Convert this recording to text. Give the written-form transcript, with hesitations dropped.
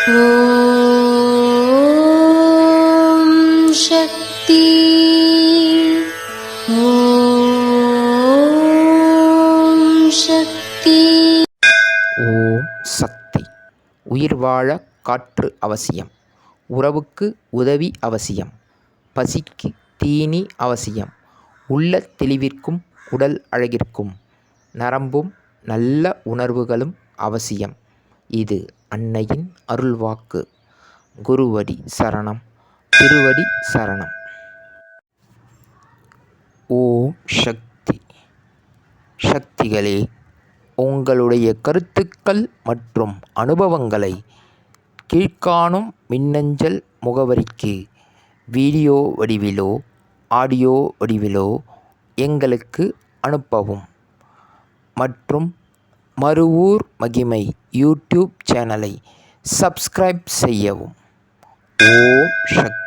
ஓம் சக்தி. ஓம் சக்தி. ஓம் சக்தி. உயிர் வாழ காற்று அவசியம். உறவுக்கு உதவி அவசியம். பசிக்கு தீனி அவசியம். உள்ள தெளிவிற்கும் உடல் அழகிற்கும் நரம்பும் நல்ல உணர்வுகளும் அவசியம். இது அன்னையின் அருள்வாக்கு. குருவடி சரணம், திருவடி சரணம். ஓம் சக்தி. சக்திகளே, உங்களுடைய கருத்துக்கள் மற்றும் அனுபவங்களை கீழ்காணும் மின்னஞ்சல் முகவரிக்கு வீடியோ வடிவிலோ ஆடியோ வடிவிலோ எங்களுக்கு அனுப்பவும். மற்றும் மறுவூர் மகிமை யூடியூப் சேனலை சப்ஸ்கிரைப் செய்யவும். ஓம் சக்தி.